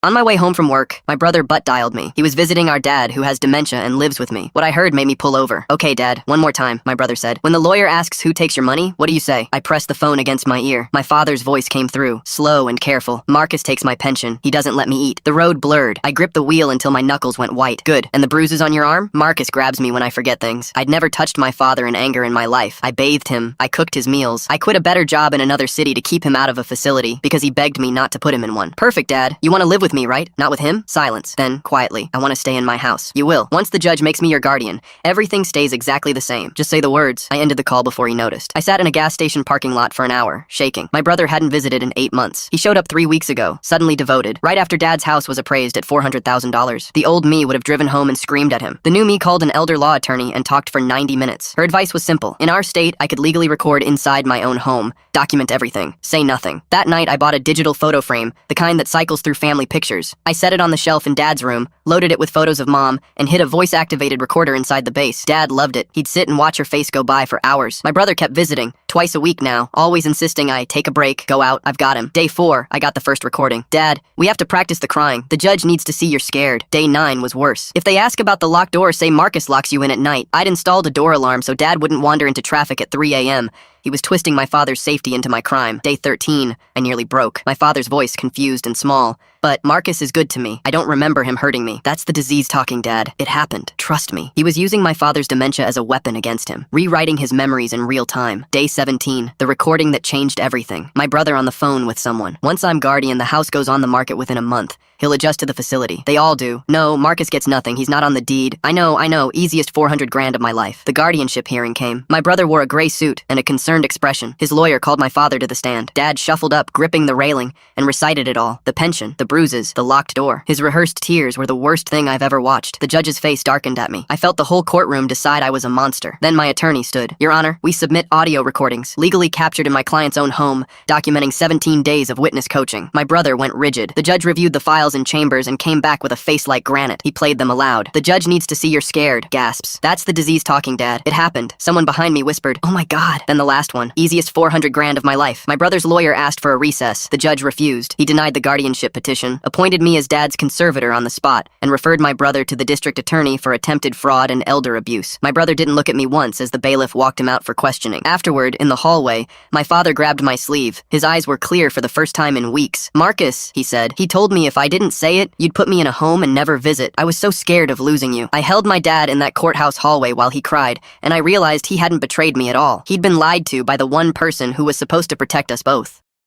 On my way home from work, my brother butt dialed me. He was visiting our dad, who has dementia and lives with me. What I heard made me pull over. "Okay, Dad, one more time," my brother said. "When the lawyer asks who takes your money, what do you say?" I pressed the phone against my ear. My father's voice came through, slow and careful. "Marcus takes my pension. He doesn't let me eat." The road blurred. I gripped the wheel until my knuckles went white. "Good. And the bruises on your arm?" Marcus grabs me when I forget things. I'd never touched my father in anger in my life. I bathed him. I cooked his meals. I quit a better job in another city to keep him out of a facility because he begged me not to put him in one. "Perfect, Dad. You want to live with me, right? Not with him?" Silence. Then, quietly, "I want to stay in my house." "You will. Once the judge makes me your guardian, everything stays exactly the same. Just say the words." I ended the call before he noticed. I sat in a gas station parking lot for an hour, shaking. My brother hadn't visited in 8 months. He showed up 3 weeks ago, suddenly devoted, right after Dad's house was appraised at $400,000. The old me would have driven home and screamed at him. The new me called an elder law attorney and talked for 90 minutes. Her advice was simple. In our state, I could legally record inside my own home, document everything, say nothing. That night, I bought a digital photo frame, the kind that cycles through family pictures. I set it on the shelf in Dad's room, loaded it with photos of Mom, and hid a voice-activated recorder inside the base. Dad loved it. He'd sit and watch her face go by for hours. My brother kept visiting, twice a week now, always insisting I take a break, go out. I've got him. Day 4, I got the first recording. "Dad, we have to practice the crying. The judge needs to see you're scared." Day 9 was worse. "If they ask about the locked door, say Marcus locks you in at night." I'd installed a door alarm so Dad wouldn't wander into traffic at 3 a.m. He was twisting my father's safety into my crime. Day 13, I nearly broke. My father's voice confused and small. "But Marcus is good to me. I don't remember him hurting me." "That's the disease talking, Dad. It happened. Trust me." He was using my father's dementia as a weapon against him, rewriting his memories in real time. Day 17, the recording that changed everything. My brother on the phone with someone. "Once I'm guardian, the house goes on the market within a month. He'll adjust to the facility." "They all do." "No, Marcus gets nothing. He's not on the deed." I know. Easiest 400 grand of my life." The guardianship hearing came. My brother wore a gray suit and a concerned expression. His lawyer called my father to the stand. Dad shuffled up, gripping the railing, and recited it all. The pension, the bruises, the locked door. His rehearsed tears were the worst thing I've ever watched. The judge's face darkened at me. I felt the whole courtroom decide I was a monster. Then my attorney stood. "Your Honor, we submit audio recordings, legally captured in my client's own home, documenting 17 days of witness coaching." My brother went rigid. The judge reviewed the files in chambers and came back with a face like granite. He played them aloud. "The judge needs to see you're scared." Gasps. "That's the disease talking, Dad. It happened." Someone behind me whispered, "Oh my God." Then the last one. "Easiest 400 grand of my life." My brother's lawyer asked for a recess. The judge refused. He denied the guardianship petition, appointed me as Dad's conservator on the spot, and referred my brother to the district attorney for attempted fraud and elder abuse. My brother didn't look at me once as the bailiff walked him out for questioning. Afterward, in the hallway, my father grabbed my sleeve. His eyes were clear for the first time in weeks. "Marcus," he said, "he told me if I didn't say it, you'd put me in a home and never visit. I was so scared of losing you." I held my dad in that courthouse hallway while he cried, and I realized he hadn't betrayed me at all. He'd been lied to by the one person who was supposed to protect us both.